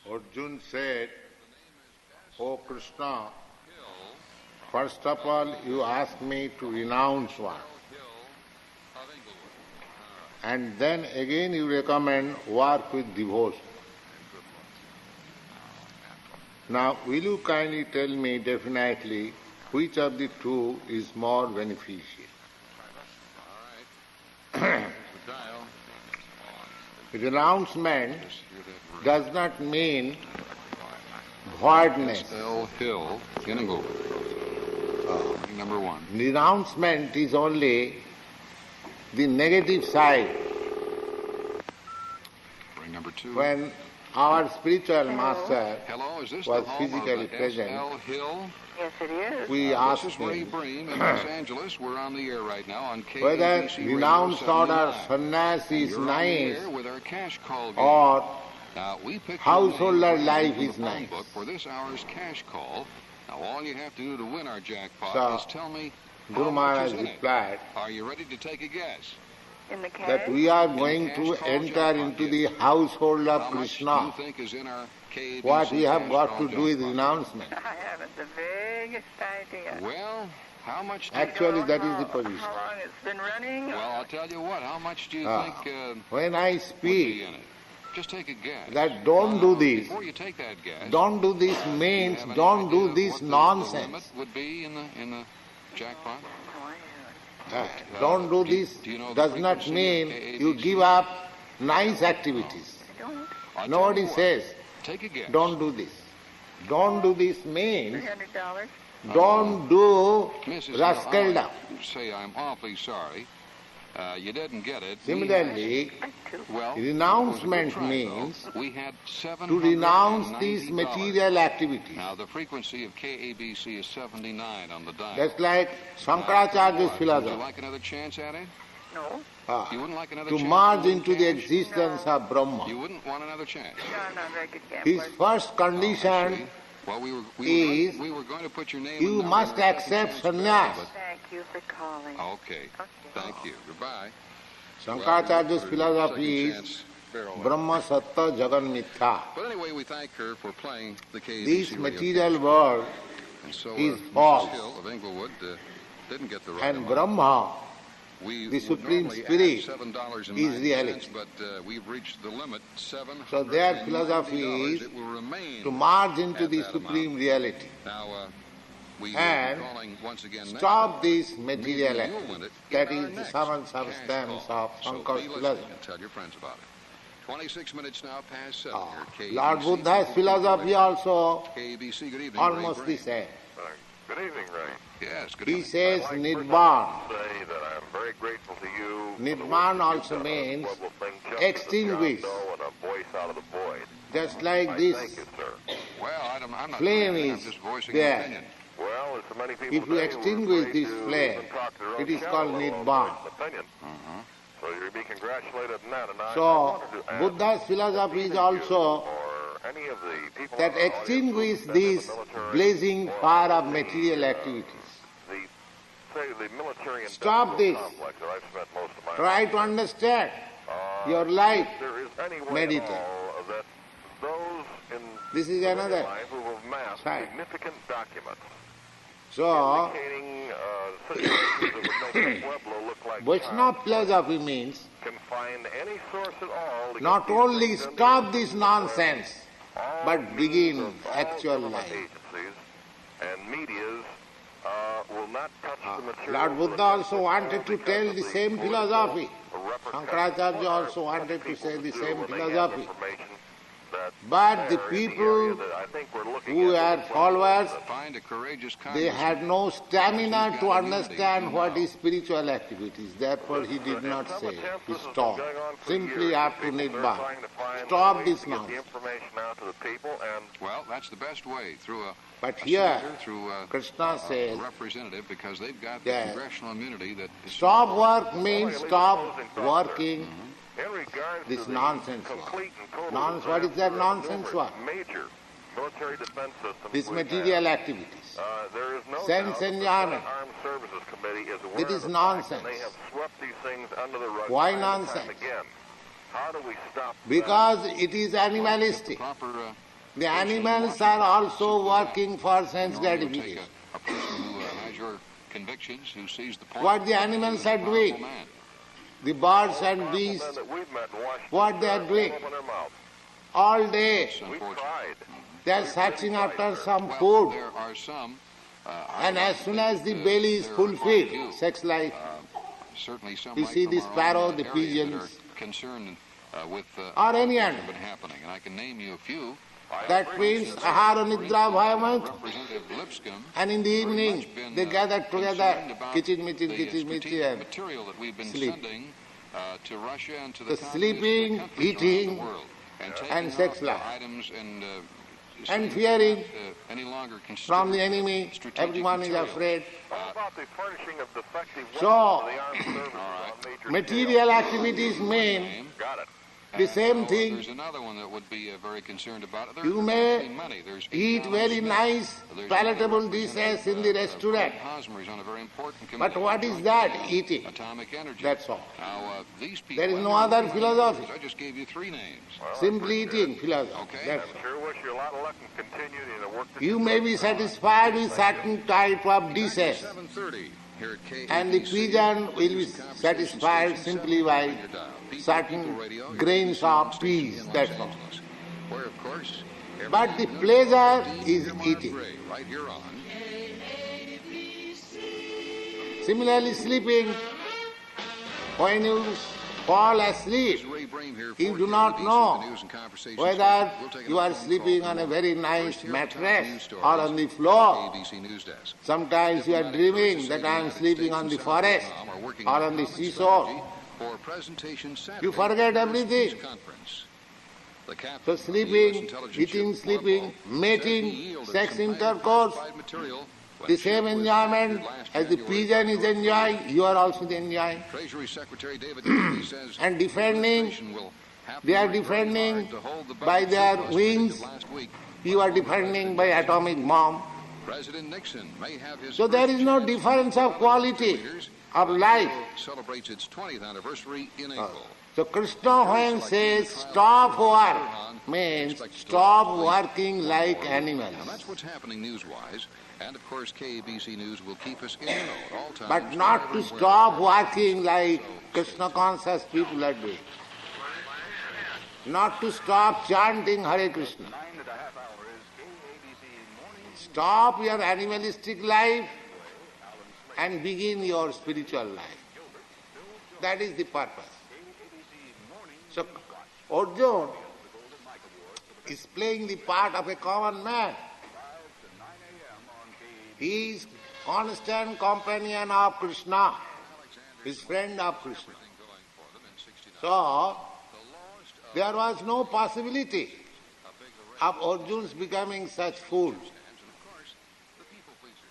Arjuna said, "O Krishna, first of all you ask me to renounce one. And then again you recommend work with devotion. Now will you kindly tell me definitely which of the two is more beneficial?" Renouncement does not mean voidness. Hill, Inglewood. Number one. Renouncement is only the negative side. Ring number two. When our spiritual master Hello, is this was the home physically of present, S.L. Hill? Yes, it is. we This asked is Ray him Bream in Los Angeles. We're on the air right now on KABC whether Radio renounced order 79. sannyas is You're on the nice air with our cash call game. or Now, we picked householder your name life from the is phone nice. book for this hour's cash call. Now, all you have to do to win our jackpot So, is tell me Guru how much Maharaj is in it. replied Are you ready to take a guess? In the cash? that we are going cash to call enter jackpot into gift. the household of How much do Krishna. you think is in our KABC What we have cash got call to do is jackpot? renouncement. I haven't the vaguest idea. Well, how much do Actually, Don't that is know the position. How long it's been running? Well, I'll tell you what. How much do you Ah. think When I would be speak in it? Just take a guess. that don't do this, Before you take that guess, don't do this do you means have any don't idea do of this what the nonsense. limit would be in the jackpot? Oh, I haven't. Don't do Do this you know the does not frequency mean of you KABC? give up nice activities. I don't. I'll tell Nobody you what, says Take a guess. don't do this. Don't do this means $300? don't do Mrs. Hill, rascaldom. I say I'm awfully sorry. You didn't get it. Similarly, Well, renouncement it was a good try, means though. We had to renounce these $790. material activities. Now, the frequency of KABC is 79 on the dial. That's like Shankaracharya's Would you philosophy. like another chance at it? No. You wouldn't like another To chance? merge win into the cash? existence of Brahma. You wouldn't want another chance? No, I'm not a very good His gambler. first condition Well, we is were going to put your name. you and must number in the accept second chance sannyas. bill, Thank you for calling. but- Okay. Thank you. Goodbye. Shankaracharya's Well, philosophy second is chance barrel. Brahma Satta Jagan Mithya. But anyway, we thank her for playing the KABC This radio material cash. world And so, is Mrs. false. Hill of Inglewood didn't get the right and amount. Brahma, We the would Supreme normally add Spirit, $7.90, is reality. but we've reached the limit. So their philosophy is It will remain to merge into at the that supreme amount. reality. Now, we will And be calling once again next Stop time. this material Maybe you'll activity. win it That in our is the next sum and cash substance call. of So Shankar's be listening philosophy. and tell your friends about it. 26 minutes now past 7 here at KABC. Lord Buddha's philosophy also KABC, good evening. almost Ray the Green. same. Good evening, Ray. Yes, good He evening. says I'd like Nirvan. first of all to say that I'm very grateful to you. for the Nirvan work that also you've done on this means level thing, just as extinguish. John Doe and a voice out of the void. Just like I this thank you, sir. Well, I'm not flame saying anything, is I'm just voicing there. an opinion. Well, there's so many people If you today who are extinguish afraid this to flame, even talk to their own it is shadow, called let alone Nirvan. voice an opinion. So you'll be congratulated on that. And I So wanted to ask Buddha's philosophy is either also you or any of the people that in our audience extinguish who've been in the this military blazing or fire of the, material activities. the military Stop this. complex that I've spent most of my Try life to understand Uh, your life. if there is any way Meditate. at all that those in This is civilian another life who have amassed side. significant documents So indicating situations that would make Pueblo look like Vaishnava China philosophy means can find any source at all to not get these only things done. stop this nonsense, All but means begin of all actual government life. agencies and medias will not touch the material. Lord Buddha also wanted to tell the same philosophy. Shankaracharya also wanted to say the same philosophy. But the people who are followers, Find a courageous they congressman. had no stamina to understand what is spiritual activities. Therefore he did not say. He stopped. Simply up to Nibbana. Stop this nonsense. Well, that's the best way, through a But a here, senator, through a Krishna says, representative, because they've got the that congressional immunity that is stop work means stop working this nonsense work. What is that nonsense work? Major military defense systems These we material have. activities. There is no Sense doubt that the enjoyment. Senate Armed Services Committee is aware That of is the fact nonsense. that they have swept these things under the rug Why time and time nonsense? again. How do we stop Because it is animalistic. proper The animals are also working for sense You take gratification. a person who has your convictions, who sees the point. What the animals are doing, Man. the birds and Men beasts, that we've met in Washington what they are won't doing, open their mouth. all day It's We've unfortunate. tried. they are searching after some Well, food, there are some. and as soon as the belly is there are fulfilled, quite a few. sex life, Certainly some we right see from the our own sparrow, the area pigeons, that are concerned with or any what animal. has been happening, and I can name you a few. That means ahara nidra bhayamant. Representative Lipscomb And in the very evening, much been, they gather together, concerned about kitchen, the material that we've been sleep. sending to Russia and to The the sleeping, countries around eating, the world, and taking and sex up life. items and And saying fearing they're not, any longer from the considered enemy, strategic everyone is material. afraid. How about the furnishing of defective weapons So, to the armed services on major material scale? activities mean Name. Got it. the same Now, thing. There's another one that would be very concerned about it. You There's may actually many. There's eat Alan very Smith. nice, There's palatable another dishes in the representative, restaurant. Fred Hosmer is on a very important But committee what on is that? Eating. atomic energy. That's all. Now, these people. There is no and there are other many philosophy. others. I just gave you 3 names. Simply eating philosophy. Okay. That's all. Sure wish you a lot of luck and continue in the work that You may be satisfied with certain type of dishes, 7:30 here at KABC. and the pigeon will be satisfied simply by certain grains of peas. That's all. Where, of course, But the pleasure is eating. right here on. Similarly, sleeping, when you fall asleep, Ray Brame here you for do not KABC, know the news and conversation whether station. We'll take you are another phone sleeping call on a from very right nice here at the top mattress news stories or on the on floor. KABC News Desk. Sometimes you are dreaming that I am sleeping on the forest or on the seashore. For presentation Saturday You forget everything. Peace Conference. The captain So of the US sleeping, intelligence eating, ship sleeping, Marble says he mating, yielded sex some highly intercourse, classified material when the ship same was enjoyment captured last as the January pigeon by is North enjoying, Korea. you are also enjoying. Treasury Secretary David Kennedy says And the defending, administration will have to they are work very defending hard to hold the by budget their surplus wings, predicted last week. you are defending by atomic bomb. President Nixon may have his So there first is no chance difference of to quality leaders of when life. the world celebrates its 20th anniversary in April. So Krishna when says stop work means stop working like Now animals. that's what's happening news-wise, and of course KABC News will keep us in the know at all times. But not to wherever, stop working like Krishna conscious people are doing. Not to stop chanting Hare Krishna. Stop your animalistic life and begin your spiritual life. That is the purpose. So Arjuna is playing the part of a common man. He is constant companion of Krishna, his friend of Krishna. So there was no possibility of Arjuna's becoming such fool.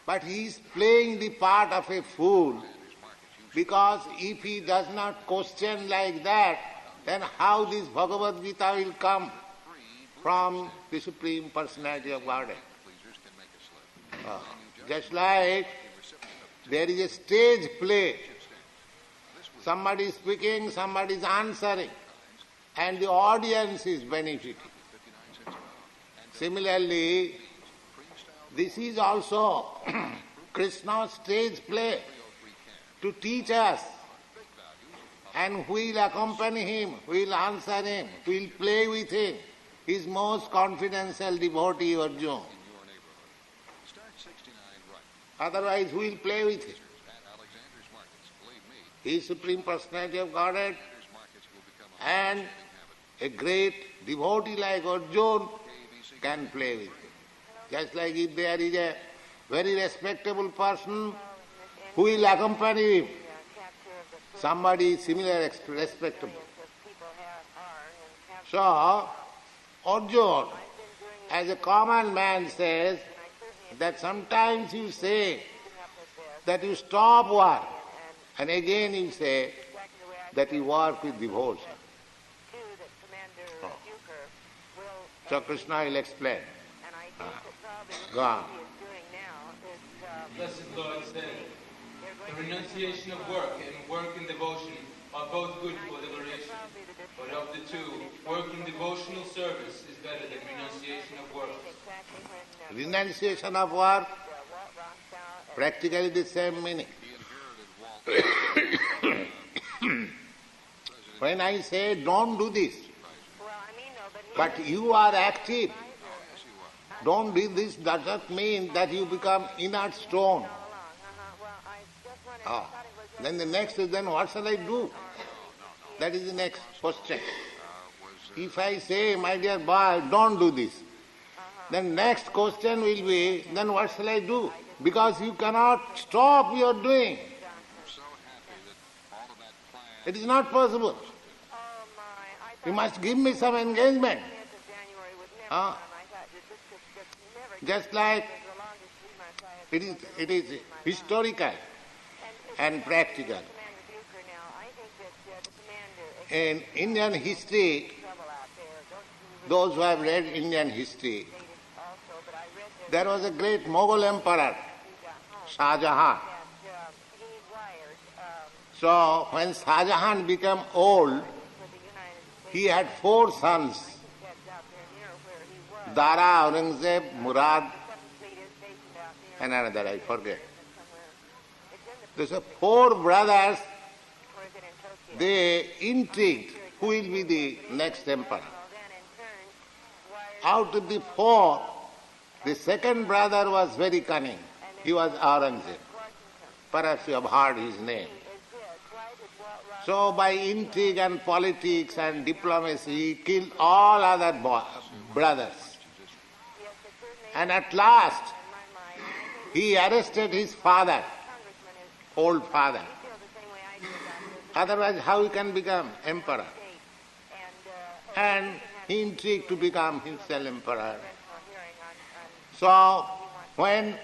But he is playing the part of a fool, because if he does not question like that, then how this Bhagavad Gita will come from the Supreme Personality of Godhead? Just like there is a stage play, somebody is speaking, somebody is answering, and the audience is benefiting. Similarly, this is also Krishna's stage play to teach us, and we will accompany him, we will answer him, we will play with him, his most confidential devotee Arjuna. Otherwise we will play with him. He is Supreme Personality of Godhead, and a great devotee like Arjuna can play with him. Just like if there is a very respectable person who will accompany him, somebody similar respectable. So, Arjuna, as a common man, says that sometimes you say that you stop work, and again you say that you work with devotion. So Krishna will explain. Go on. Blessed Lord said, the renunciation of work and work in devotion are both good for liberation. But of the two, working devotional service is better than renunciation of works. Renunciation of work, practically the same meaning. When I say don't do this, but you are active, don't do this, does not mean that you become inert stone. Then the next is, then what shall I do? That is the next question. If I say, my dear boy, don't do this, then next question will be, then what shall I do? Because you cannot stop your doing. It is not possible. You must give me some engagement. Just like it is historical and practical. In Indian history, those who have read Indian history, there was a great Mughal emperor, Shah Jahan. So when Shah Jahan became old, he had 4 sons, Dara, Aurangzeb, Murad, and another, I forget. These are 4 brothers. They intrigued who will be the next emperor. Out of the 4, the second brother was very cunning. He was Aurangzeb. Perhaps you have heard his name. So by intrigue and politics and diplomacy, he killed all other brothers. And at last, he arrested his father, old father. Otherwise, how he can become emperor? And he intrigued to become himself emperor. So, when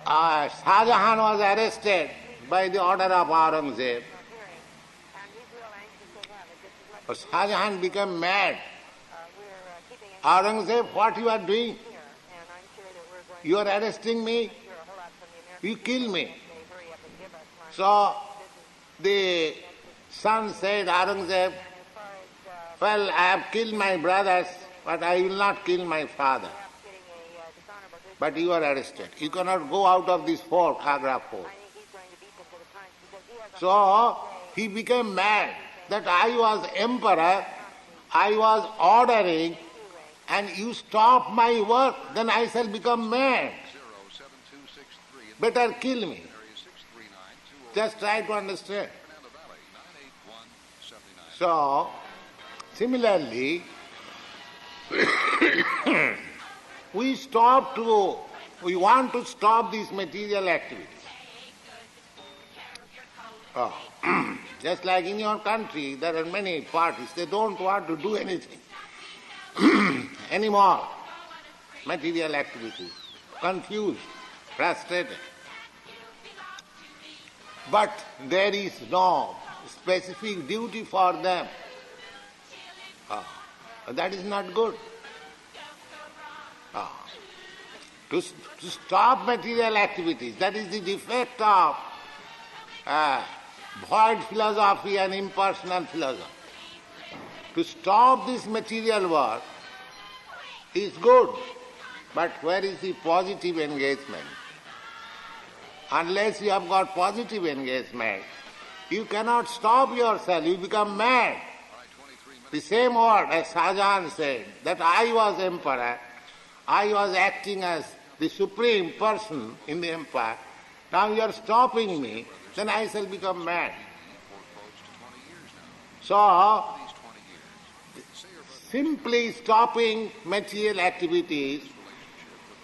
Shah Jahan was arrested by the order of Aurangzeb, Shah Jahan became mad. Aurangzeb, what you are doing? You are arresting me? You kill me. So, the son said, Aurangzeb, well, I have killed my brothers, but I will not kill my father. But you are arrested. You cannot go out of this fort, Agra fort. So, he became mad that I was emperor, I was ordering, and you stop my work, then I shall become mad. Better kill me. Just try to understand. So, similarly, we want to stop these material activities. Just like in your country, there are many parties, they don't want to do anything anymore. Material activities, confused, frustrated. But there is no specific duty for them. That is not good. To stop material activities, that is the defect of void philosophy and impersonal philosophy. To stop this material work is good, but where is the positive engagement? Unless you have got positive engagement, you cannot stop yourself, you become mad. The same word as Shah Jahan said, that I was emperor, I was acting as the supreme person in the empire, now you are stopping me, then I shall become mad. So, simply stopping material activities,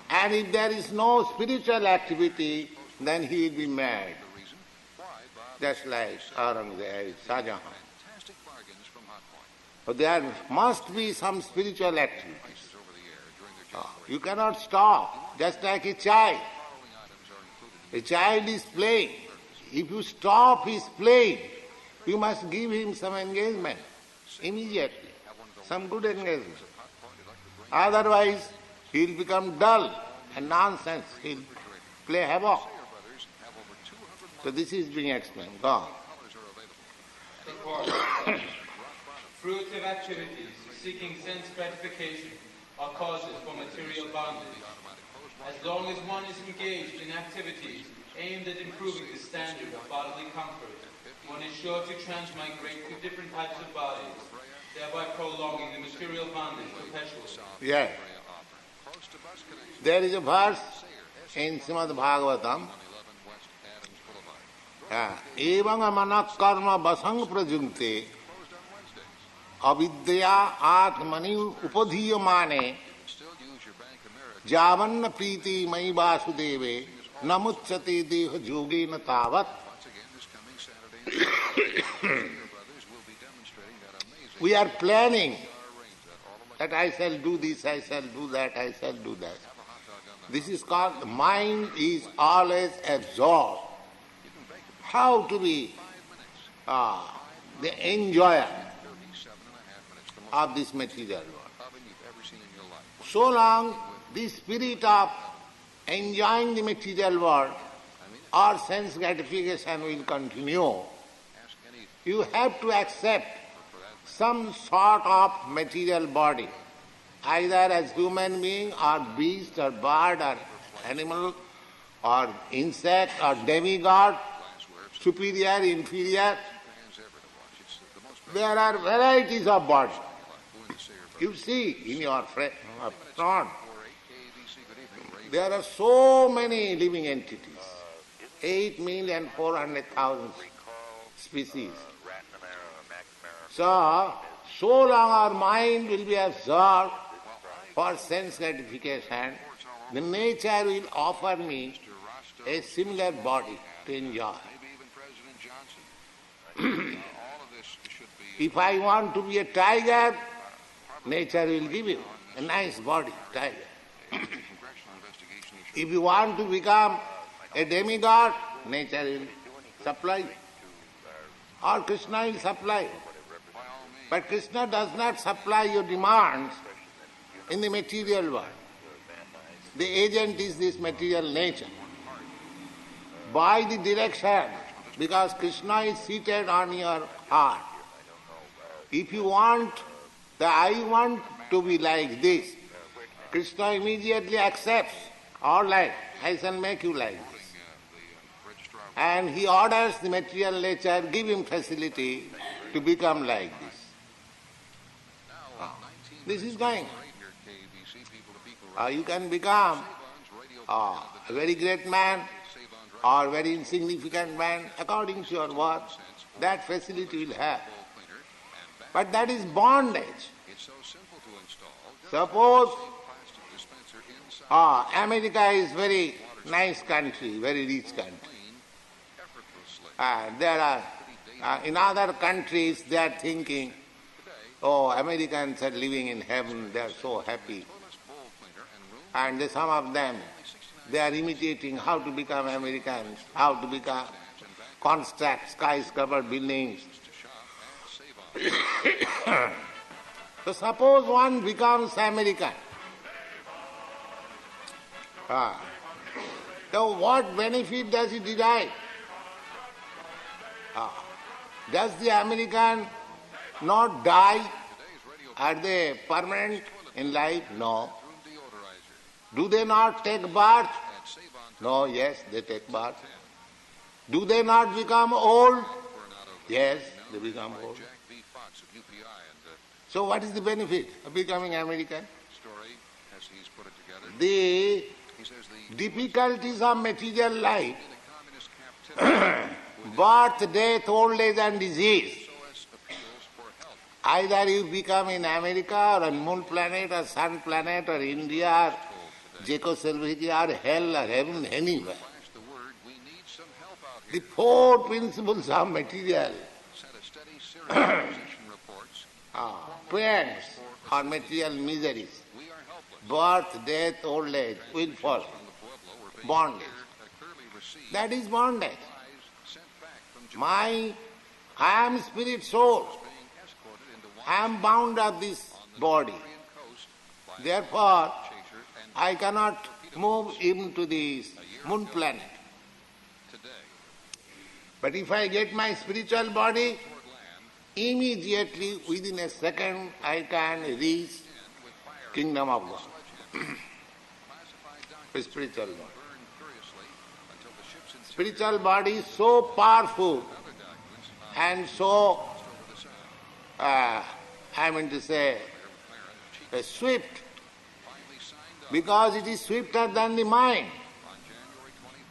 and if there is no spiritual activity, then he will be mad. Just like Aurangzeb, Shah Jahan. So there must be some spiritual activities. You cannot stop, just like a child. A child is playing. If you stop his playing, you must give him some engagement immediately, some good engagement. Otherwise, he will become dull and nonsense. He will play havoc. So this is being explained. Go on. Purport. Fruitive activities seeking sense gratification are causes for material bondage. As long as one is engaged in activities aimed at improving the standard of bodily comfort, one is sure to transmigrate to different types of bodies, thereby prolonging the material bondage perpetually. Yes. There is a verse in Srimad Bhagavatam, Evang amanak karma basang prajungte avidya atmani upadhiyamane javanna priti mai vasudeve namuchyate deha yogena tavat. We are planning that I shall do this, I shall do that, I shall do that. This is called, mind is always absorbed. How to be the enjoyer of this material world. So long the spirit of enjoying the material world or sense gratification will continue, you have to accept some sort of material body, either as human being or beast or bird or animal or insect or demigod, superior, inferior. There are varieties of bodies. You see in your front, there are so many living entities, 8,400,000 species. So long our mind will be absorbed for sense gratification, the nature will offer me a similar body to enjoy. If I want to be a tiger, nature will give you a nice body, tiger. If you want to become a demigod, nature will supply you. Or Krishna will supply you. But Krishna does not supply your demands in the material world. The agent is this material nature. By the direction, because Krishna is seated on your heart. If you want, I want to be like this, Krishna immediately accepts, all right, I shall make you like this. And he orders the material nature, give him facility to become like this. This is going. You can become a very great man or very insignificant man according to your work. That facility will have. But that is bondage. Suppose America is very nice country, very rich country. There are, in other countries they are thinking, oh, Americans are living in heaven, they are so happy. And some of them, they are imitating how to become Americans, how to become, construct skyscraper buildings. So suppose one becomes American. So what benefit does he derive? Does the American not die? Are they permanent in life? No. Do they not take birth? No, yes, they take birth. Do they not become old? Yes, they become old. So what is the benefit of becoming American? The difficulties of material life, birth, death, old age and disease. Either you become in America or on moon planet or sun planet or India or Czechoslovakia or hell or heaven, anywhere. The four principles of material pains or material miseries, birth, death, old age, will fall. Bondage. That is bondage. I am spirit soul. I am bound of this body. Therefore, I cannot move even to the moon planet. But if I get my spiritual body, immediately within a second I can reach kingdom of God. Spiritual body. Spiritual body is so powerful and so, swift, because it is swifter than the mind.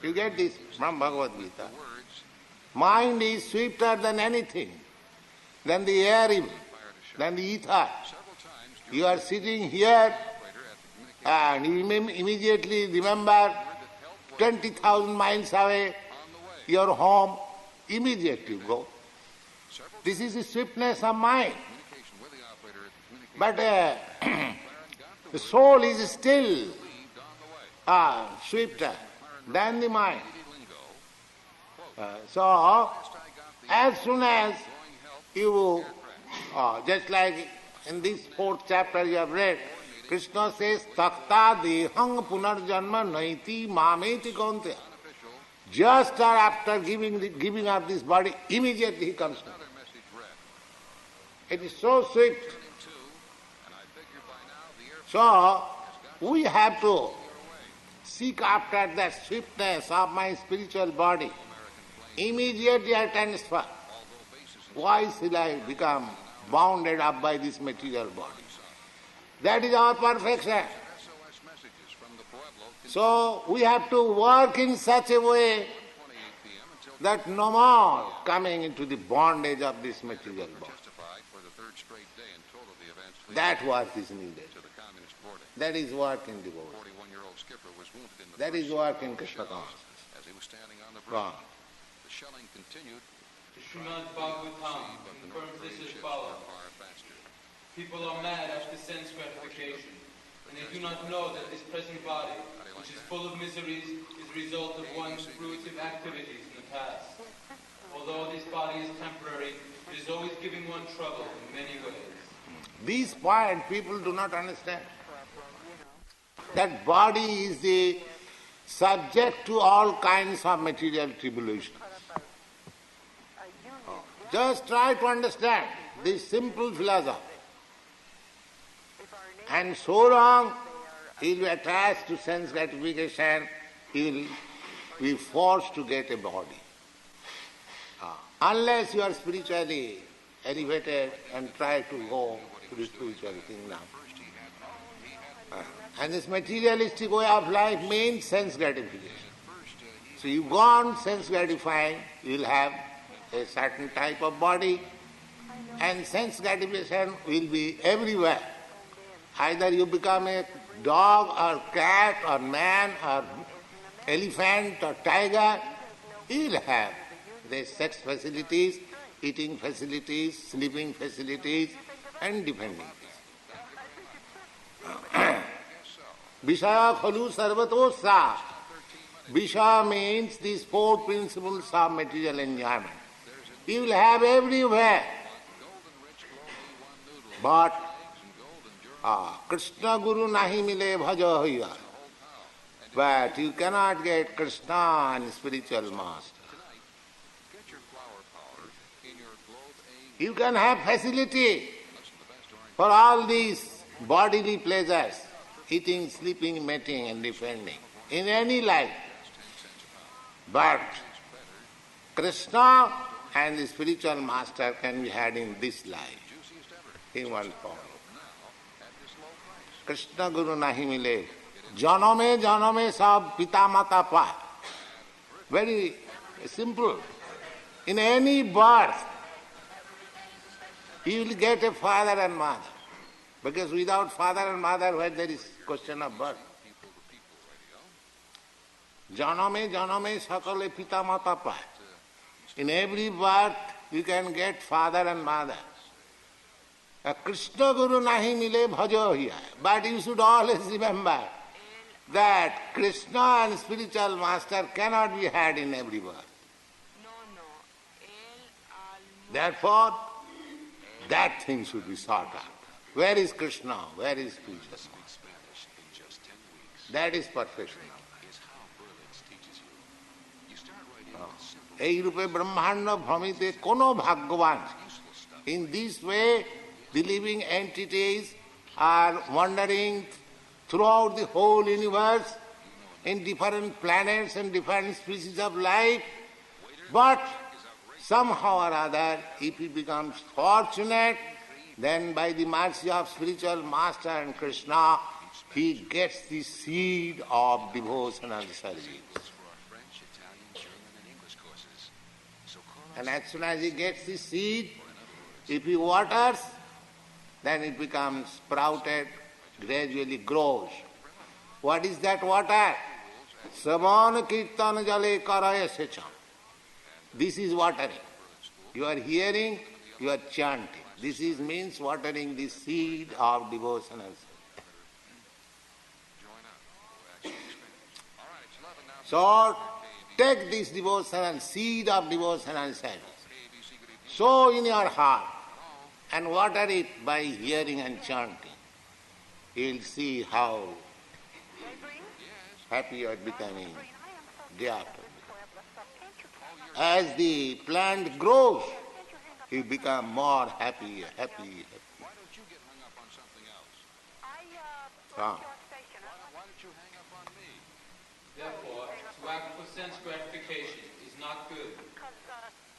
You get this from Bhagavad Gita. Mind is swifter than anything, than the air, than the ether. You are sitting here and you immediately remember 20,000 miles away, your home, immediately go. This is the swiftness of mind. But the soul is still swifter than the mind. So, as soon as you, just like in this 4th chapter you have read, Krishna says, Takta dehang punarjanma naiti mameti kaunteya. Just after giving up this body, immediately he comes back. It is so swift. So, we have to seek after that swiftness of my spiritual body. Immediately I transfer. Why shall I become bounded up by this material body? That is our perfection. So we have to work in such a way that no more coming into the bondage of this material body. That work is needed. That is work in devotion. That is work in Krishna consciousness. Wrong. Srimad Bhagavatam confirms this as follows. People are mad after sense gratification, and they do not know that this present body, which is full of miseries, is the result of one's fruitive activities in the past. Although this body is temporary, it is always giving one trouble in many ways. This point people do not understand. That body is the subject to all kinds of material tribulations. Just try to understand this simple philosophy. And so long he will be attached to sense gratification, he will be forced to get a body. Unless you are spiritually elevated and try to go to the spiritual kingdom. And this materialistic way of life means sense gratification. So you go on sense gratifying, you will have a certain type of body, and sense gratification will be everywhere. Either you become a dog or cat or man or elephant or tiger, you will have the sex facilities, eating facilities, sleeping facilities, and depending. Vishaya khalu sarvato sa. Visha means these 4 principles of material enjoyment. You will have everywhere. But Krishna Guru nahi mile bhaja hoya. But you cannot get Krishna and spiritual master. You can have facility for all these bodily pleasures, eating, sleeping, mating and defending, in any life. But Krishna and the spiritual master can be had in this life, in one form. Krishna Guru nahi mile. Janame sab pita mata pa. Very simple. In any birth, you will get a father and mother. Because without father and mother, where there is question of birth. Janame sakale pita mata pa. In every birth, you can get father and mother. Krishna Guru nahi mile bhajo hiya. But you should always remember that Krishna and spiritual master cannot be had in every birth. Therefore, that thing should be sought out. Where is Krishna? Where is spiritual master? That is perfection. এই রূপে ব্রহ্মাণ্ড ভ্রমিতে কোনো ভাগ্যবান In this way, the living entities are wandering throughout the whole universe in different planets and different species of life, but somehow or other, if he becomes fortunate, then by the mercy of spiritual master and Krishna, he gets the seed of devotional service. And as soon as he gets the seed, if he waters, then it becomes sprouted, gradually grows. What is that water? Savan kirtan jale karaya secham. This is watering. You are hearing, you are chanting. This means watering the seed of devotional service. So, take this devotional seed of devotional service. Sow in your heart and water it by hearing and chanting. You'll see how happy you are becoming day after day. As the plant grows, you become more happy. Why don't you get hung up on something else? Ah. Why don't you hang up on me? Therefore, to act for sense gratification is not good.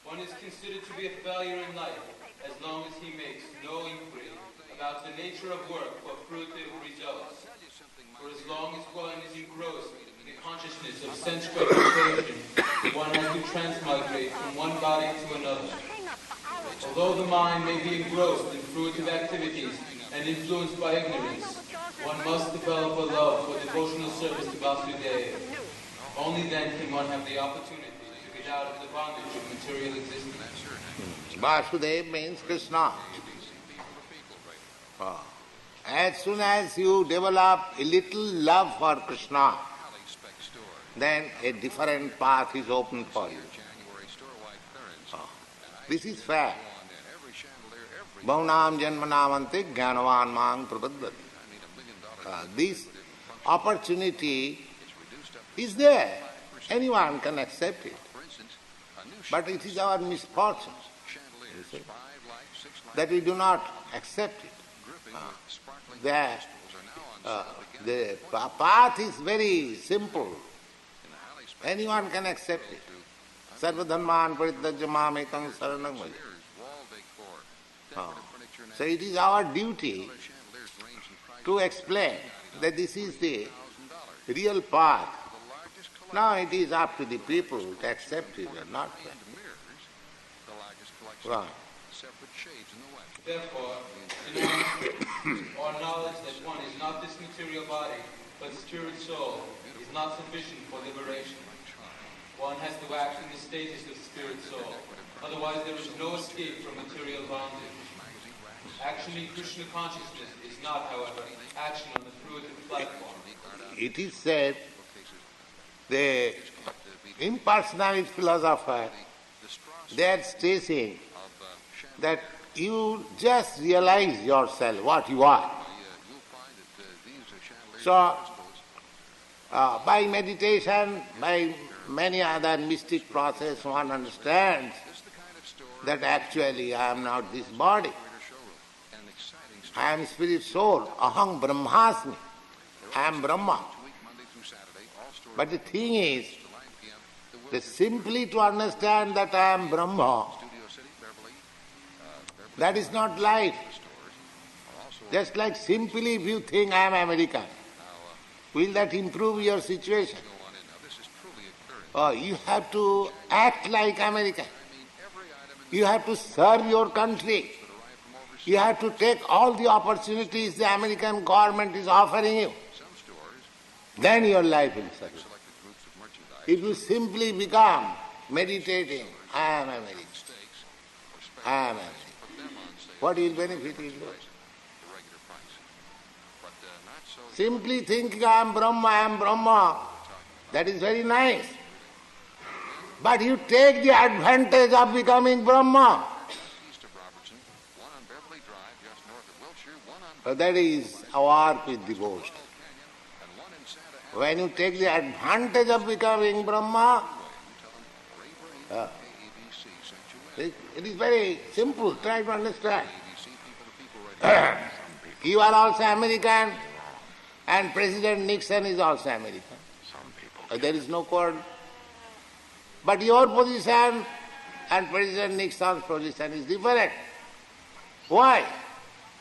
One is considered to be a failure in life as long as he makes no inquiry about the nature of work for fruitive results. For as long as one is engrossed in the consciousness of sense gratification, one has to transmigrate from one body to another. Although the mind may be engrossed in fruitive activities and influenced by ignorance, one must develop a love for devotional service to Vasudeva. Only then can one have the opportunity to get out of the bondage of material existence. Vasudeva means Krishna. As soon as you develop a little love for Krishna, then a different path is open for you. This is fact. Bhaunam janmanamante jnanavan mang prapaddati. This opportunity is there. Anyone can accept it. But it is our misfortune that we do not accept it. The path is very simple. Anyone can accept it. Sarvadharman parittajya mamekam saranam bhaja. So it is our duty to explain that this is the real path. Now it is up to the people to accept it or not. Right. Therefore, or knowledge that one is not this material body, but spirit soul, is not sufficient for liberation. One has to act in the status of spirit soul. Otherwise there is no escape from material bondage. Action in Krishna consciousness is not, however, action on the fruitive platform. It is said, the impersonalist philosopher, they are stating that you just realize yourself, what you are. So, by meditation, by many other mystic process, one understands that actually I am not this body. I am spirit soul, aham brahmasmi. I am Brahma. But the thing is, that simply to understand that I am Brahma, that is not life. Just like simply if you think I am American, will that improve your situation? You have to act like American. You have to serve your country. You have to take all the opportunities the American government is offering you. Then your life will settle. If you simply become meditating, I am American, I am American, what will benefit you? Simply think I am Brahma, that is very nice. But you take the advantage of becoming Brahma. That is our with devotion. When you take the advantage of becoming Brahma, It is very simple, try to understand. You are also American and President Nixon is also American. There is no quarrel. But your position and President Nixon's position is different. Why?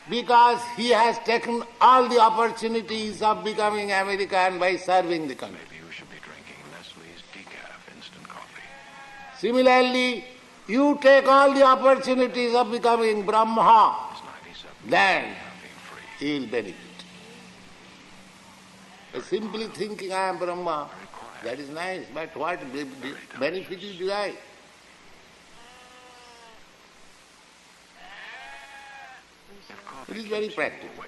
Because he has taken all the opportunities of becoming American by serving the country. Maybe you should be drinking Nestle's decaf instant coffee. Similarly, you take all the opportunities of becoming Brahma, then you will benefit. Simply thinking I am Brahma, that is nice, but what benefit you derive? It is very practical.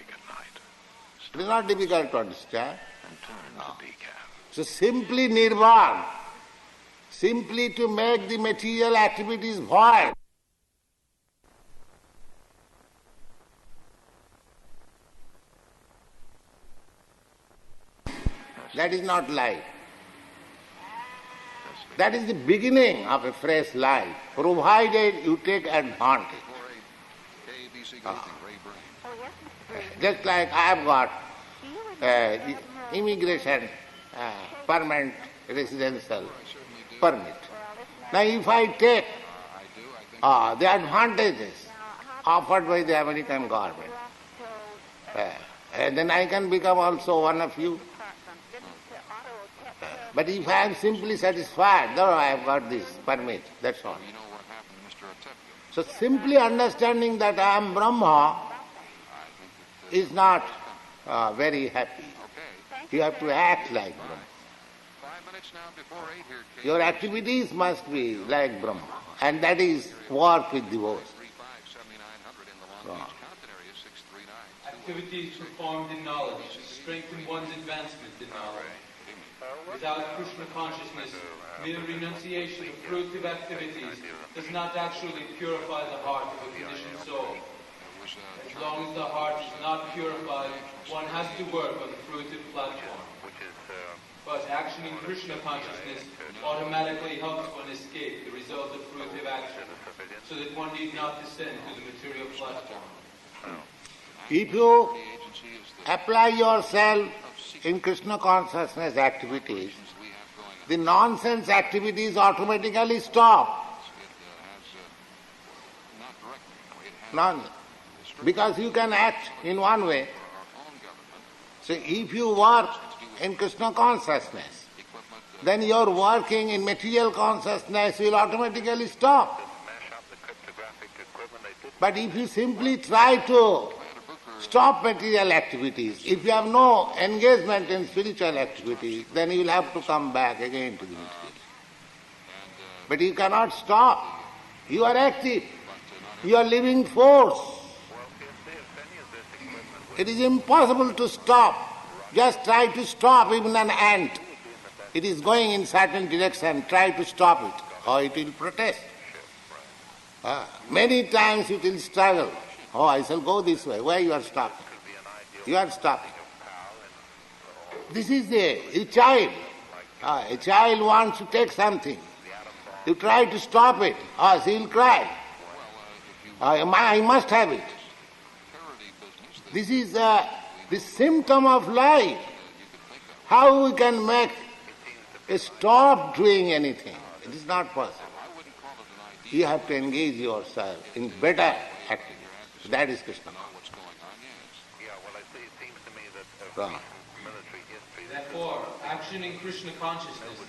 It is not difficult to understand. No. So simply nirvana, simply to make the material activities void. That is not life. That is the beginning of a fresh life, provided you take advantage. Just like I have got immigration permanent residential permit. Now if I take the advantages offered by the American government, then I can become also one of you. But if I am simply satisfied, though I have got this permit, that's all. So simply understanding that I am Brahma is not very happy. You have to act like Brahma. Your activities must be like Brahma, and that is work with devotion. Activities performed in knowledge strengthen one's advancement in knowledge. Without Krishna consciousness, mere renunciation of fruitive activities does not actually purify the heart of a conditioned soul. As long as the heart is not purified, one has to work on the fruitive platform. But action in Krishna consciousness automatically helps one escape the result of fruitive action, so that one need not descend to the material platform. If you apply yourself in Krishna consciousness activities, the nonsense activities automatically stop. None. Because you can act in one way. So if you work in Krishna consciousness, then your working in material consciousness will automatically stop. But if you simply try to stop material activities, if you have no engagement in spiritual activities, then you will have to come back again to the material. But you cannot stop. You are active. You are living force. It is impossible to stop. Just try to stop even an ant. It is going in certain direction, try to stop it, or it will protest. Many times it will struggle. Oh, I shall go this way. Why you are stopping? You are stopping. This is a child. A child wants to take something. You try to stop it. She will cry. I must have it. This is the symptom of life. How we can make a stop doing anything? It is not possible. You have to engage yourself in better activity. That is Krishna. Therefore, action in Krishna consciousness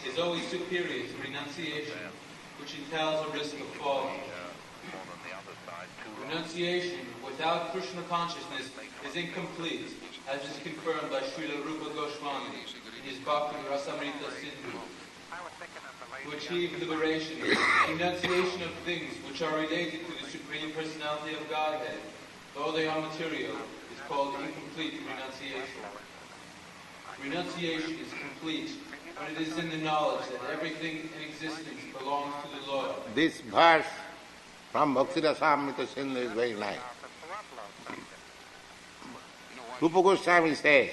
is always superior to renunciation, which entails a risk of falling. Renunciation without Krishna consciousness is incomplete, as is confirmed by Srila Rupa Goswami in his Bhakti Rasamrita Sindhu. To achieve liberation, renunciation of things which are related to the Supreme Personality of Godhead, though they are material, is called incomplete renunciation. Renunciation is complete when it is in the knowledge that everything in existence belongs to the Lord. This verse from Bhakti Rasamrita Sindhu is very nice. Rupa Goswami says,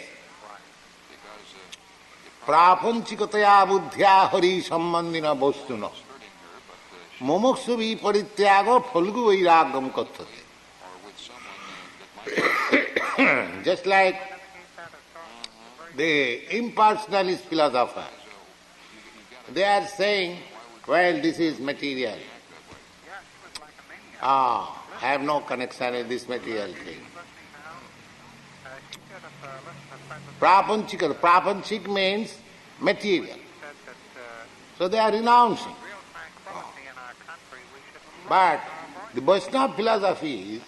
प्रापंचिकतया बुद्ध्या Hari संबंधिना वस्तुना Mumuksuvi parityago phalgu vairagam kathate. Just like the impersonalist philosopher, they are saying, well, this is material. I have no connection with this material thing. Prapanchik means material. So they are renouncing. But the Vaishnava philosophy is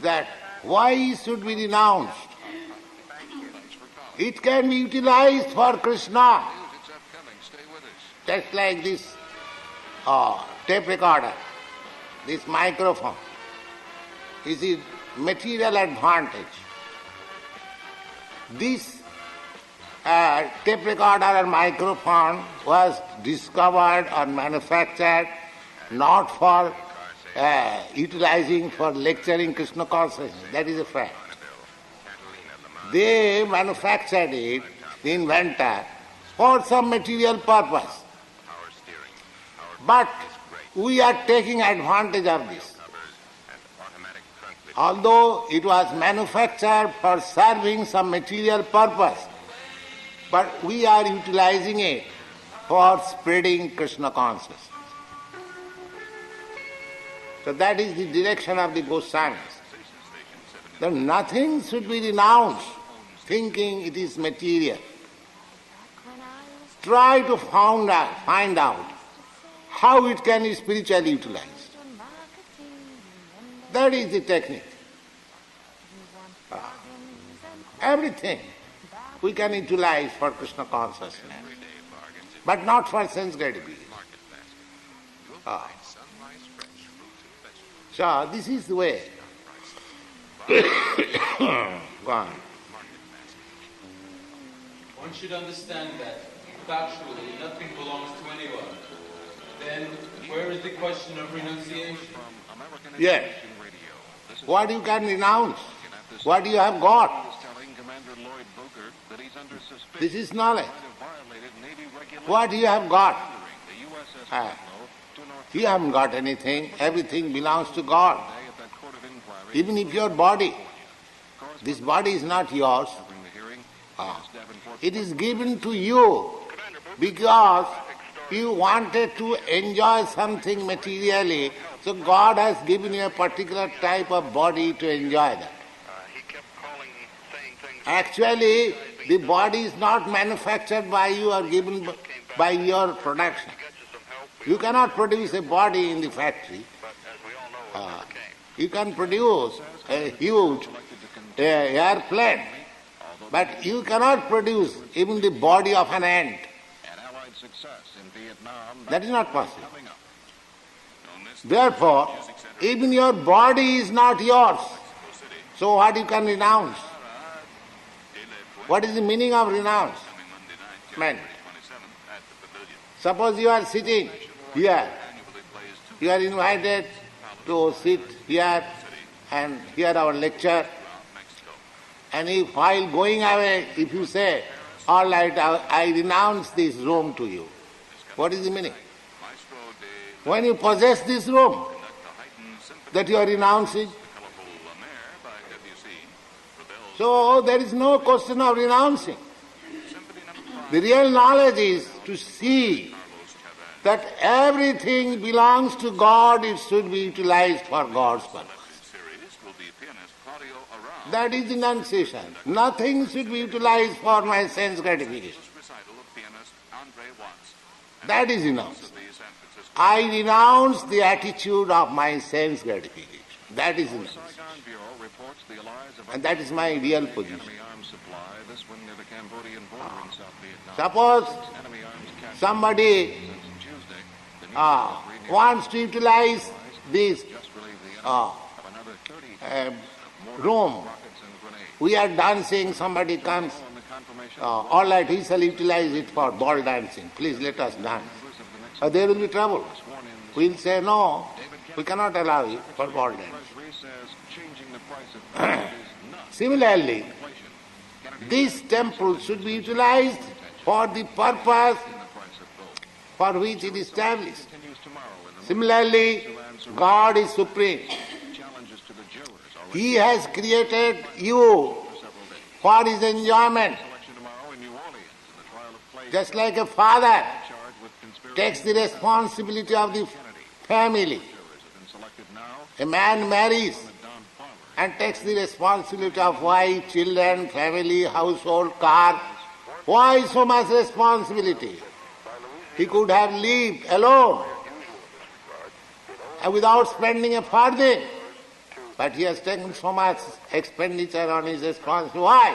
that why should be renounced? It can be utilized for Krishna. Just like this tape recorder, this microphone. This is material advantage. This tape recorder or microphone was discovered or manufactured not for utilizing for lecturing Krishna consciousness. That is a fact. They manufactured it, the inventor, for some material purpose. But we are taking advantage of this. Although it was manufactured for serving some material purpose, but we are utilizing it for spreading Krishna consciousness. So that is the direction of the Goswamis. That nothing should be renounced, thinking it is material. Try to find out how it can be spiritually utilized. That is the technique. Everything we can utilize for Krishna consciousness, but not for sense gratification. So this is the way. Go on. One should understand that factually nothing belongs to anyone. Then where is the question of renunciation? Yes. What you can renounce? What you have got? This is knowledge. What you have got? You haven't got anything. Everything belongs to God. Even if your body, this body is not yours. It is given to you because you wanted to enjoy something materially, so God has given you a particular type of body to enjoy that. Actually, the body is not manufactured by you or given by your production. You cannot produce a body in the factory. You can produce a huge airplane, but you cannot produce even the body of an ant. That is not possible. Therefore, even your body is not yours. So what you can renounce? What is the meaning of renouncement? Suppose you are sitting here. You are invited to sit here and hear our lecture. And if while going away, if you say, all right, I renounce this room to you. What is the meaning? When you possess this room, that you are renouncing. So there is no question of renouncing. The real knowledge is to see that everything belongs to God, it should be utilized for God's purpose. That is enunciation. Nothing should be utilized for my sense gratification. That is enough. I renounce the attitude of my sense gratification. That is enough. And that is my real position. Suppose somebody wants to utilize this room. We are dancing, somebody comes, all right, we shall utilize it for ball dancing. Please let us dance. There will be trouble. We will say, no, we cannot allow you for ball dance. Similarly, this temple should be utilized for the purpose for which it is established. Similarly, God is supreme. Challenges to the jurors already He has created you several days. for His enjoyment. Election tomorrow in New Orleans in the trial of Clay Just like a father charged with conspiracy. takes the responsibility of the family. Jurors have been selected now. A man marries Don Farmer. and takes the responsibility of wife, children, family, household, car. Why so much responsibility? He could have lived alone and without spending a farthing. But he has taken so much expenditure on his responsibility. Why?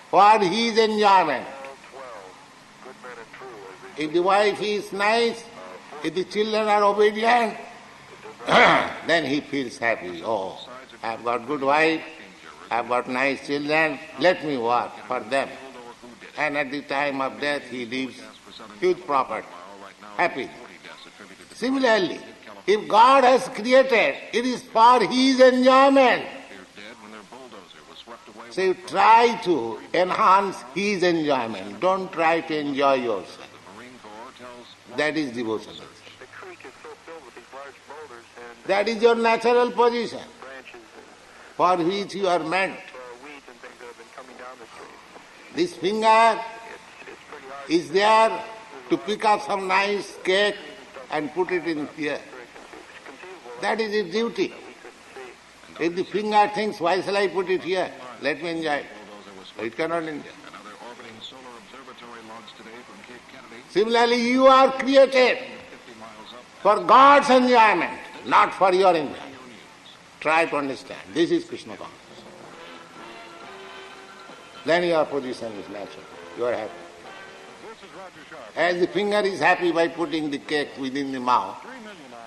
For his enjoyment. If the wife is nice, if the children are obedient, then he feels happy. Oh, I've got good wife, I've got nice children, let me work for them. And at the time of death he leaves huge property, happy. Similarly, if God has created, it is for His enjoyment. So you try to enhance His enjoyment. Don't try to enjoy yourself. That is devotion. The creek is so filled with these large boulders and That is your natural position branches for and which you are meant. weeds and things that have been coming down the street. This finger It's pretty hard. is there to pick up some nice cake and put it in here. That is its duty. If the finger thinks, why shall I put it here? Let me enjoy it. It cannot enjoy. Another orbiting solar observatory launched today from Cape Kennedy, Similarly, you are created 50 miles up. for God's enjoyment, not for your enjoyment. Try to understand. This is Krishna consciousness. Then your position is natural. You are happy. As the finger is happy by putting the cake within the mouth,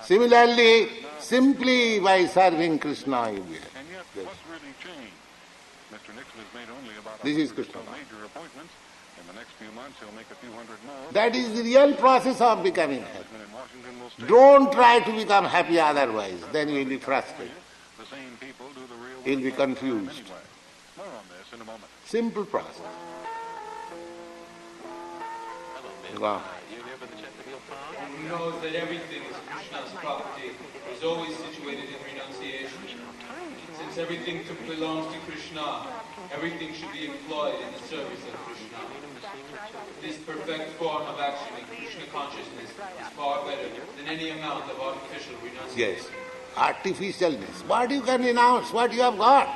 similarly, simply by serving Krishna, you will be happy. And yet, what's really changed? Mr. Nixon has made only about This is 100 or Krishna. so major appointments. In the next few months, he'll make a few hundred more. That is the real process of becoming happy. And in Washington will stay. Don't try to become happy otherwise, then you will be frustrated. The same people do the real You will be work confused. anyway. More on this in a moment. Simple process. Go on. He knows that everything is Krishna's property, is always situated in renunciation. Since everything belongs to Krishna, everything should be employed in the service of Krishna. This perfect form of action in Krishna consciousness is far better than any amount of artificial renunciation. Yes. Artificialness. What you can renounce, what you have got.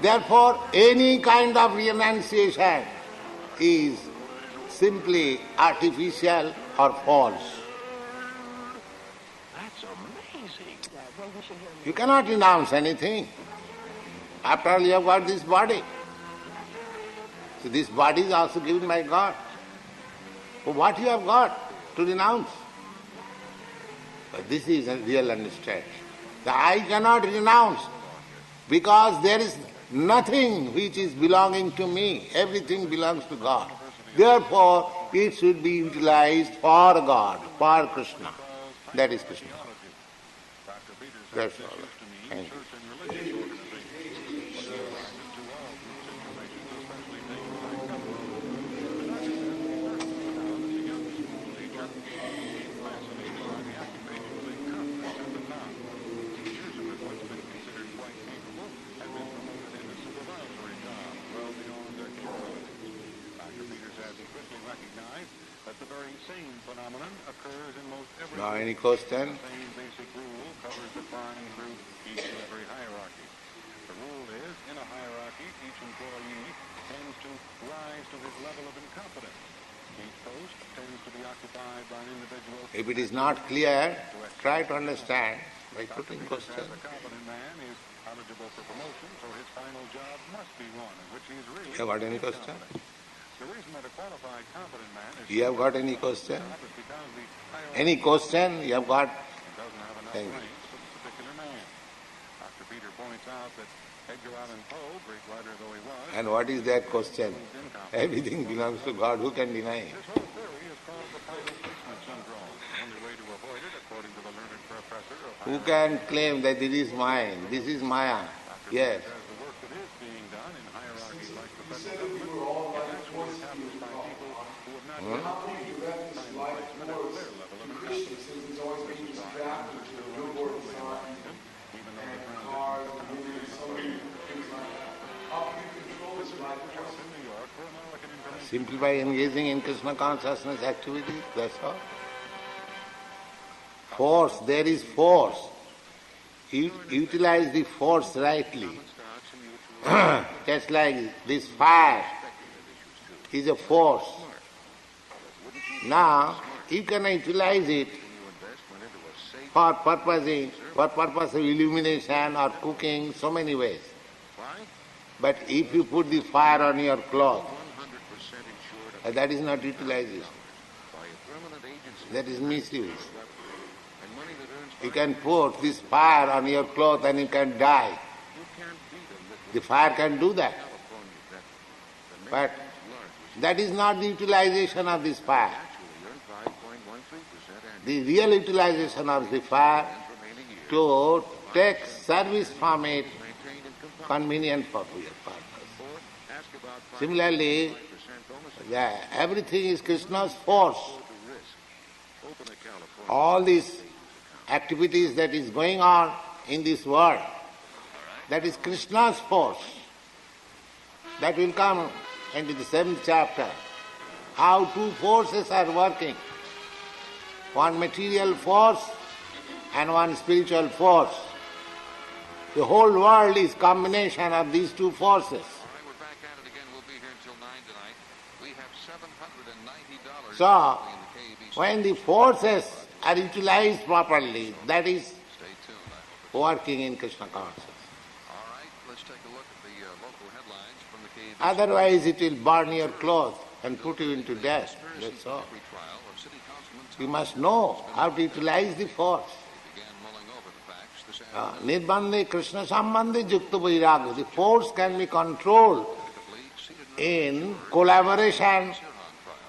Therefore, any kind of renunciation is simply artificial or false. That's amazing. You cannot renounce anything. After all, you have got this body. So this body is also given by God. So what you have got to renounce? But this is a real understanding. The I cannot renounce because there is nothing which is belonging to me. Everything belongs to God. Therefore, it should be utilized for God, for Krishna. That is Krishna. That's all. Thank you. Now, any question? Same basic rule covers applying through each and every hierarchy. The rule is, in a hierarchy, each employee tends to rise to his level of incompetence. Each post tends to be occupied by an individual. If it is not clear, try to understand by putting question. A competent man is eligible for promotion, so his final job must be one in which he is really You have got any question? The reason that a qualified competent man is You have got any question? is because the hierarchy Any question you have got? doesn't have enough Thank you. ranks for the particular man. Dr. Peter points out that Edgar Allan Poe, great writer though he was, And what is that question? Everything belongs to God. Who can deny it? this whole theory is called the private placement syndrome. The only way to avoid it, according to the learned professor of Who can claim that this is mine? This is Maya. Yes. the work that is being done in hierarchies like the federal government, is actually established by people who have not How can you direct this life force to Krishna since he's always being distracted to the billboard signs and cars and moving and so many things like that? How can you control this life force? Simply by engaging in Krishna consciousness activity, that's all. Force, there is force. Utilize the force rightly. Just like this fire is a force. Now, you can utilize it for purpose of illumination or cooking, so many ways. But if you put the fire on your cloth, that is not utilization. That is misuse. You can put this fire on your cloth and you can die. The fire can do that. But that is not the utilization of this fire. The real utilization of the fire to take service from it convenient for your purpose. Similarly, everything is Krishna's force. All these activities that is going on in this world, that is Krishna's force. That will come into the 7th chapter. How two forces are working. One material force and one spiritual force. The whole world is combination of these two forces. All right, we're back at it again. We'll be here until 9 tonight. We have $790 So, in the KBC. when the forces are utilized properly, that is Stay tuned. I hope working in Krishna consciousness. All right, let's take a look at the local headlines from the KBC. Otherwise it will burn your clothes and put you into death. That's all. Trial of City Councilman You must know how to utilize the force. began mulling over the facts this afternoon. Nirbandhe Krishna Sambandhe Jukta Vairagya. The force can be controlled in collaboration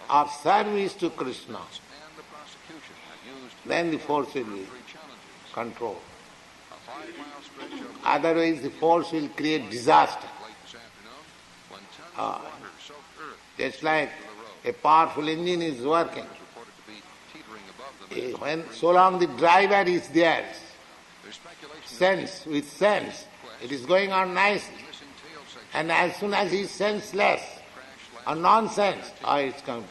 of service to Krishna. And the prosecution had used Then the force will be three challenges. controlled. A 5-mile stretch of Otherwise the force will create disaster. late this afternoon when tons of water soaked earth Just like a powerful engine is working. was reported to be teetering above the When so long the driver is there, There's speculation sense, with sense, it is going on nicely. this entailed section And as soon as he is senseless or nonsense, it's come.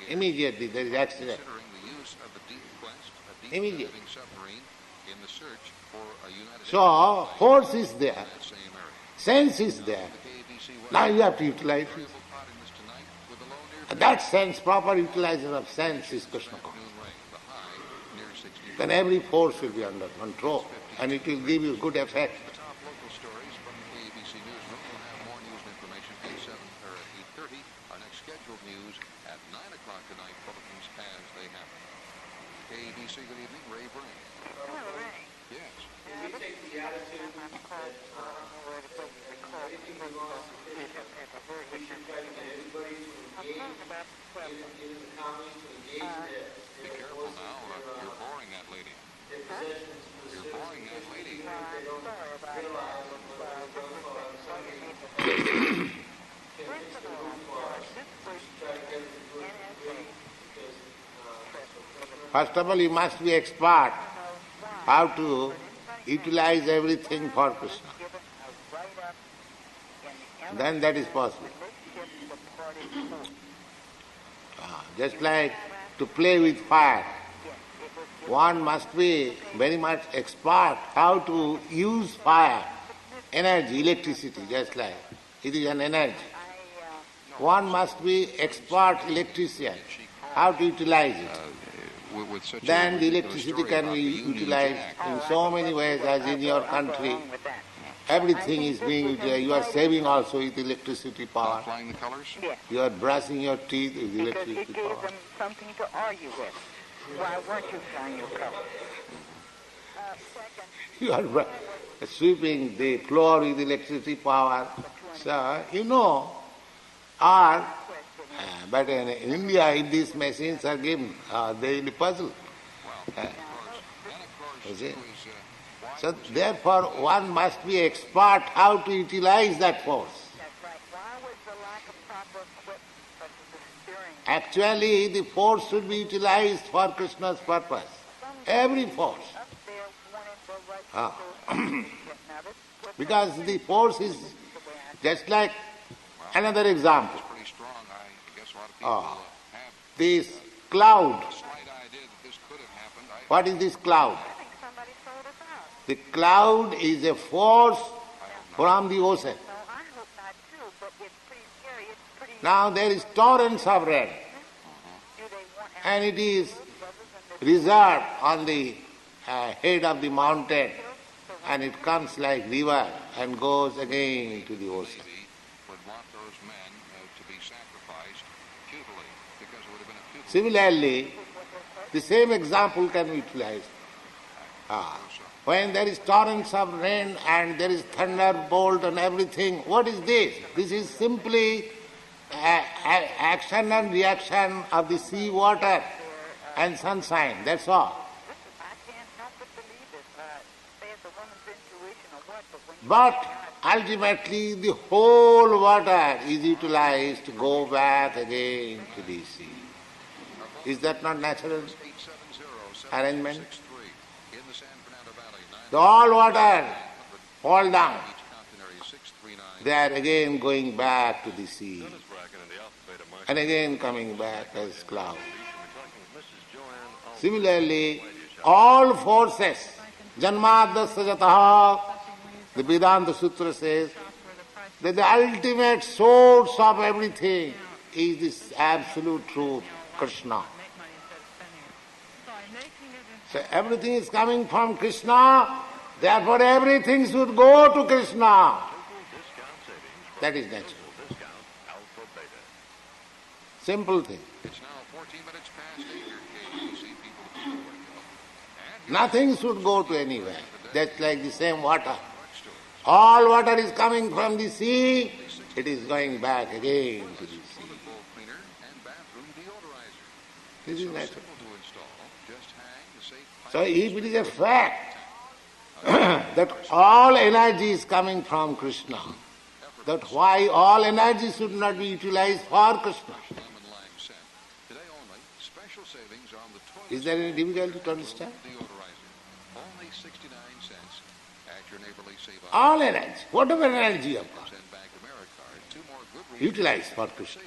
Immediately there is accident. considering the use of the deep quest, a deep Immediate. diving submarine in the search for a United So force is there, States same area. sense is there. KBC Now you have to utilize it. variable plotting this tonight with a low near That sense, proper utilization of sense is Krishna consciousness. noon rain, the high near 60. Then every force will be under control and it will give you good effect. The top local stories from the KBC newsroom. We'll have more news and information at 7 or at 8:30. Our next scheduled news at 9 o'clock tonight. Bulletins as they happen. KBC, good evening. Ray Brain. Yes. We take the attitude that anything belongs to Krishna. We should try to get everybody to engage in the comedy, to engage Be careful now. You're boring that lady. their possessions for the You're boring that lady. they don't realize what they're going for. Can take the root cause. We should try to get it to do it because First of all, you must be expert how to utilize everything for Krishna. Then that is possible. Just like to play with fire. One must be very much expert how to use fire, energy, electricity, just like it is an energy. One must be expert electrician, how to utilize it. With such Then a the ridiculous electricity story can about be the Union utilized Jack. in so many ways as in your country. Everything is being utilized. You are saving also with electricity power. Flying the colors? You are brushing your teeth with Because electricity it gave power. them something to argue with. Why weren't you flying your colors? You are sweeping the floor with electricity power. So, you know, or, but in India, if these machines are given, they will puzzle. You see? So therefore, one must be expert how to utilize that force. That's right. Why was the lack Actually, the force should be utilized for Krishna's purpose. Every force. Ah. Because the force is just like another example. This cloud. What is this cloud? The cloud is a force from the ocean. Now there is torrents of rain, and it is reserved on the head of the mountain, and it comes like river and goes again to the ocean. Similarly, the same example can be utilized. When there is torrents of rain and there is thunderbolt and everything, what is this? This is simply action and reaction of the sea water and sunshine, that's all. But ultimately the whole water is utilized to go back again to the sea. Is that not natural arrangement? The all water fall down. They are again going back to the sea. And again coming back as cloud. Similarly, all forces, Janmadasya Jataha, the Vedanta Sutra says, that the ultimate source of everything is this absolute truth, Krishna. So everything is coming from Krishna, therefore everything should go to Krishna. That is natural. Simple thing. Nothing should go to anywhere. That's like the same water. All water is coming from the sea, it is going back again to the sea. This is natural. So if it is a fact that all energy is coming from Krishna, that why all energy should not be utilized for Krishna? Is there any difficulty to understand? All energy, whatever energy you have got, utilize for Krishna.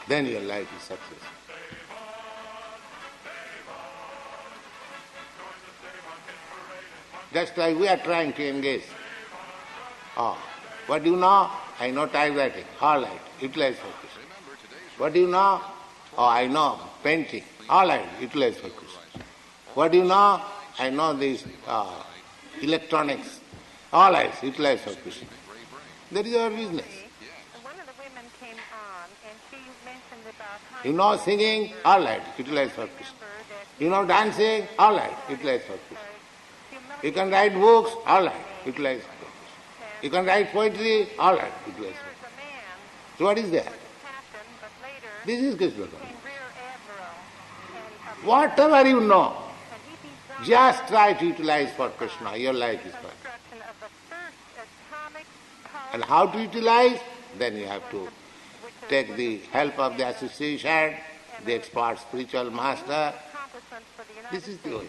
Then your life is successful. Just like we are trying to engage. What do you know? I know typewriting. All right, utilize for Krishna. What do you know? I know painting. All right, utilize for Krishna. What do you know? I know this electronics. All right, utilize for Krishna. That is our business. One of the women came on and she mentioned about how you know singing? All right, utilize for Krishna. You know dancing? All right, utilize for Krishna. You can write books? All right, utilize for Krishna. You can write poetry? All right, utilize for Krishna. So what is that? This is Krishna. Whatever you know, just try to utilize for Krishna. Your life is fine. And how to utilize? Then you have to take the help of the association, the expert spiritual master. This is the way.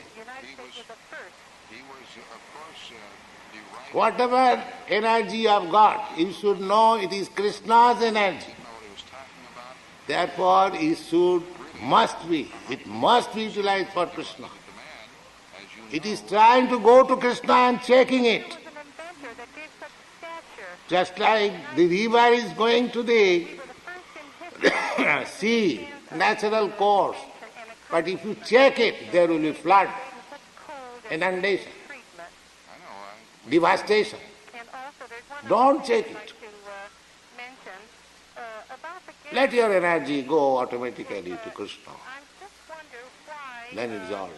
Whatever energy you have got, you should know it is Krishna's energy. Therefore, it must be utilized for Krishna. It is trying to go to Krishna and checking it. Just like the river is going to the sea, natural course. But if you check it, there will be flood, inundation, devastation. Don't check it. Let your energy go automatically to Krishna. Then it is all right.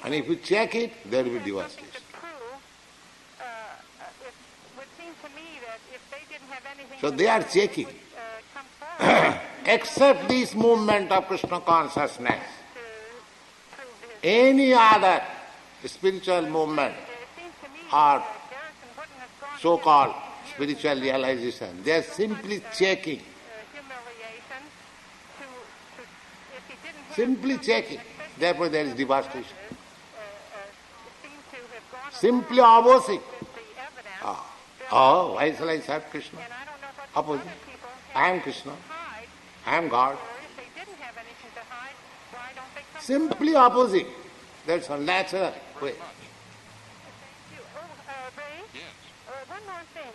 And if you check it, there will be devastation. So they are checking. Except this movement of Krishna consciousness, any other spiritual movement or so-called spiritual realization. They are simply checking. Humiliation if he didn't have Simply checking. Therefore there is devastation. seem to have gone Simply opposing. with the evidence. Oh, why shall I serve Krishna? And I don't know what Opposing. other people I have am Krishna. to hide. I am God. Or if they didn't have anything to hide, why don't they come Simply opposing. That's a natural way. Ray? Yes. One more thing.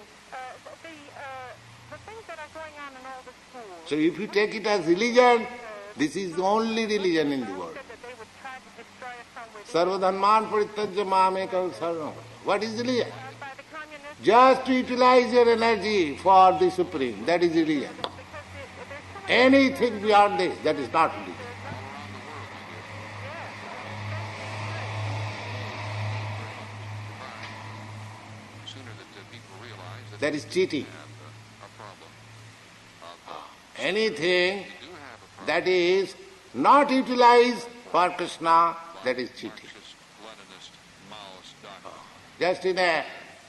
The things that are going on in all the schools. So if you take it as religion, this is the only religion in the world. Said that they would try to destroy us from within. Sarvadharman parityajya mamekam sarvam. What is religion? By the communists. Just to utilize your energy for the Supreme. That is religion. Because there's so much Anything beyond this, that is not religion. Sooner that people realize that That is cheating. they have a problem. Anything They do have a problem. that is not utilized for Krishna, that is cheating. Marxist, Leninist, Maoist doctrine. Just in an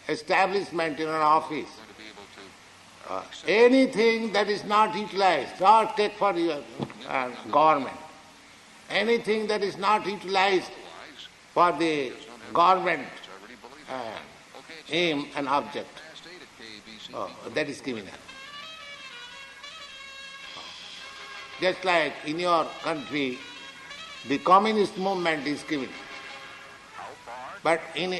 establishment, in an office, Going to be able to anything that is not utilized, or take for your government, anything that is not utilized realize for the government I already believe uh, it's aim and object, past 8 at KBC. that is criminal. Just like in your country, the communist movement is criminal. But in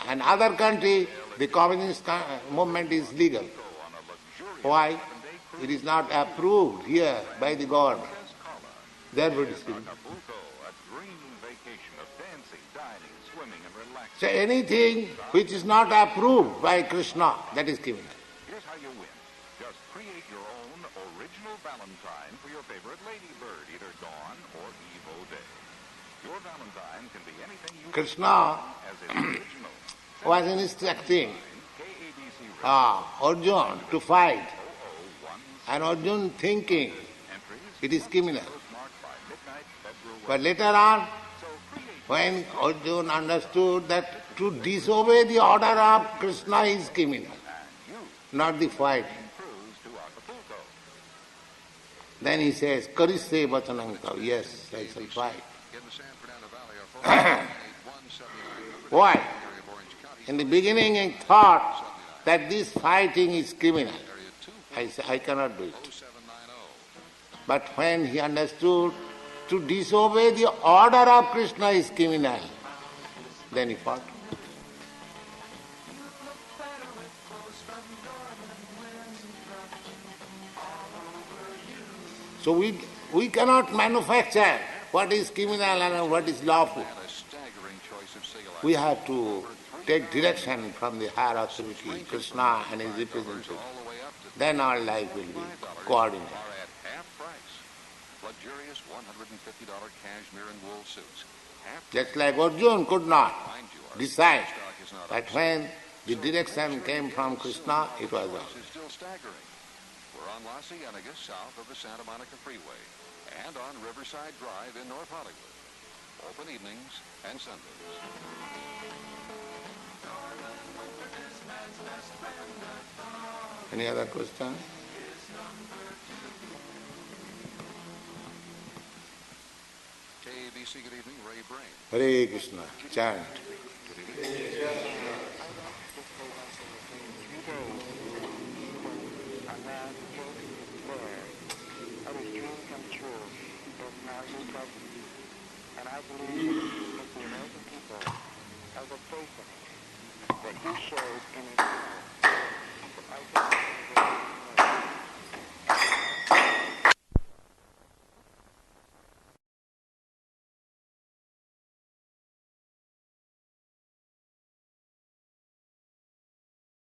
another country, the communist movement is legal. Why? It is not approved here by the government. Therefore it is criminal. A dream vacation of dancing, dining, swimming, and relaxing. So anything which is not approved by Krishna, that is criminal. Here's how you win. Just create your own original Valentine for your favorite ladybird, either Dawn or Eve O'Day. Your Valentine can be anything you Krishna as its original. was instructing KABC Arjuna to fight, and Arjuna thinking it is criminal. marked by midnight February. But later on, when Arjuna understood that to disobey the order of Krishna is criminal, not the fight, Cruise to Acapulco. then he says, Karishe vachanam tav, yes, I shall fight. In the San Fernando Valley, our phone 179 Why? area of Orange County, In the beginning he thought that this fighting is criminal. area 2 I said, I cannot do it. 0790. But when he understood to disobey the order of Krishna is criminal, then he fought. So we cannot manufacture what is criminal and what is lawful. And a staggering choice of cigarettes. We have to take direction from the higher authority, Krishna and his representative. All the way up to Then our life will be coordinated. are at half price. Luxurious $150 cashmere and wool suits. Half Just like Arjuna could not mind you, our decide, stock is not but when the direction came from Krishna, it was price all. is still staggering. We're on La Cienega, south of the Santa Monica Freeway, and on Riverside Drive in North Hollywood. Open evenings and Sundays. Any other question? KABC, good evening. Ray Brain. Hare Krishna, chant. And I believe that the American people are the faith that he showed in his